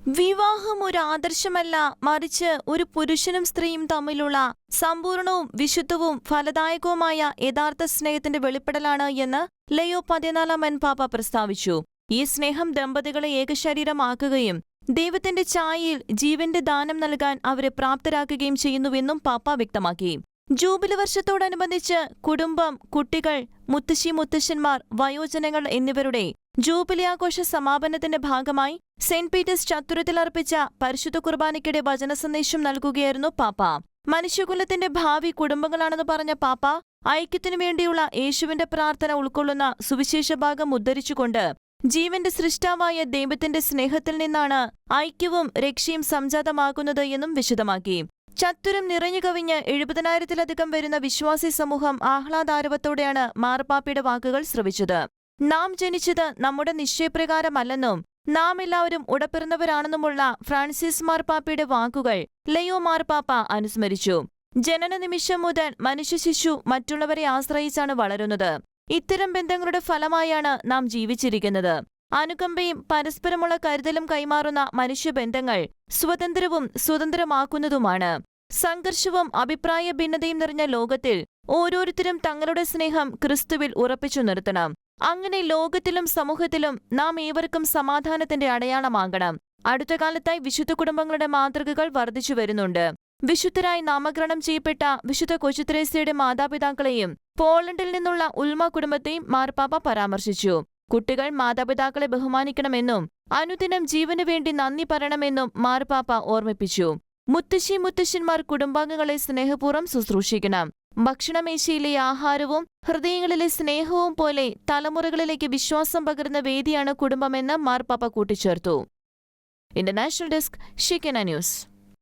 വിവാഹം ഒരു ആദർശമല്ല, മറിച്ച് ഒരു പുരുഷനും സ്ത്രീയും തമ്മിലുള്ള സമ്പൂർണവും വിശുദ്ധവും ഫലദായകവുമായ യഥാർത്ഥ സ്നേഹത്തിന്റെ വെളിപ്പെടലാണ് എന്ന് ലയോ 14 പാപ്പ പ്രസ്താവിച്ചു. ഈ സ്നേഹം ദമ്പതികളെ ഏകശരീരമാക്കുകയും ദൈവത്തിന്റെ ഛായയിൽ ജീവന്റെ ദാനം നൽകാൻ അവരെ പ്രാപ്തരാക്കുകയും ചെയ്യുന്നുവെന്നും പാപ്പ വ്യക്തമാക്കി. ജൂബിലി വർഷത്തോടനുബന്ധിച്ച് കുടുംബം, കുട്ടികൾ, മുത്തശ്ശി മുത്തശ്ശന്മാർ, വയോജനങ്ങൾ എന്നിവരുടെ ജൂബിലി ആഘോഷ സമാപനത്തിന്റെ ഭാഗമായി സെന്റ് പീറ്റേഴ്സ് ചത്തുരത്തിൽ അർപ്പിച്ച പരിശുദ്ധ കുർബാനയ്ക്കിടെ വചനസന്ദേശം നൽകുകയായിരുന്നു പാപ്പ. മനുഷ്യകുലത്തിന്റെ ഭാവി കുടുംബങ്ങളാണെന്ന് പറഞ്ഞ പാപ്പ ഐക്യത്തിനു വേണ്ടിയുള്ള യേശുവിന്റെ പ്രാർത്ഥന ഉൾക്കൊള്ളുന്ന സുവിശേഷ ഭാഗം ഉദ്ധരിച്ചുകൊണ്ട് ജീവന്റെ സൃഷ്ടാവായ ദൈവത്തിന്റെ സ്നേഹത്തിൽ നിന്നാണ് ഐക്യവും രക്ഷയും സംജാതമാകുന്നത് എന്നും വിശദമാക്കി. ചത്തുരം നിറഞ്ഞുകവിഞ്ഞ് 70,000-ലധികം വരുന്ന വിശ്വാസി സമൂഹം ആഹ്ലാദാരവത്തോടെയാണ് മാർപ്പാപ്പയുടെ വാക്കുകൾ ശ്രവിച്ചത്. നാം ജനിച്ചത് നമ്മുടെ നിശ്ചയപ്രകാരമല്ലെന്നും നാം എല്ലാവരും ഉടപ്പിറന്നവരാണെന്നുമുള്ള ഫ്രാൻസിസ് മാർപ്പാപ്പയുടെ വാക്കുകൾ ലയോ മാർപ്പാപ്പ അനുസ്മരിച്ചു. ജനന നിമിഷം മുതൽ മനുഷ്യശിശു മറ്റുള്ളവരെ ആശ്രയിച്ചാണ് വളരുന്നത്. ഇത്തരം ബന്ധങ്ങളുടെ ഫലമായാണ് നാം ജീവിച്ചിരിക്കുന്നത്. അനുകമ്പയും പരസ്പരമുള്ള കരുതലും കൈമാറുന്ന മനുഷ്യബന്ധങ്ങൾ സ്വതന്ത്രവും സ്വതന്ത്രമാക്കുന്നതുമാണ്. സംഘർഷവും അഭിപ്രായ ഭിന്നതയും നിറഞ്ഞ ലോകത്തിൽ ഓരോരുത്തരും തങ്ങളുടെ സ്നേഹം ക്രിസ്തുവിൽ ഉറപ്പിച്ചു നിർത്തണം. അങ്ങനെ ലോകത്തിലും സമൂഹത്തിലും നാം ഏവർക്കും സമാധാനത്തിന്റെ അടയാളമാകണം. അടുത്ത കാലത്തായി വിശുദ്ധ കുടുംബങ്ങളുടെ മാതൃകകൾ വർദ്ധിച്ചു വരുന്നുണ്ട്. വിശുദ്ധരായി നാമകരണം ചെയ്യപ്പെട്ട വിശുദ്ധ കൊച്ചുത്രേസ്യയുടെ മാതാപിതാക്കളെയും പോളണ്ടിൽ നിന്നുള്ള ഉൽമ കുടുംബത്തെയും മാർപ്പാപ്പ പരാമർശിച്ചു. കുട്ടികൾ മാതാപിതാക്കളെ ബഹുമാനിക്കണമെന്നും അനുദിനം ജീവനു വേണ്ടി നന്ദി പറയണമെന്നും മാർപ്പാപ്പ ഓർമ്മിപ്പിച്ചു. മുത്തശ്ശി മുത്തശ്ശന്മാർ കുടുംബാംഗങ്ങളെ സ്നേഹപൂർവ്വം ശുശ്രൂഷിക്കണം. ഭക്ഷണമേശയിലെ ആഹാരവും ഹൃദയങ്ങളിലെ സ്നേഹവും പോലെ തലമുറകളിലേക്ക് വിശ്വാസം പകരുന്ന വേദിയാണ് കുടുംബമെന്ന് മാർപ്പാപ്പ കൂട്ടിച്ചേർത്തു. International desk, Shikhana news.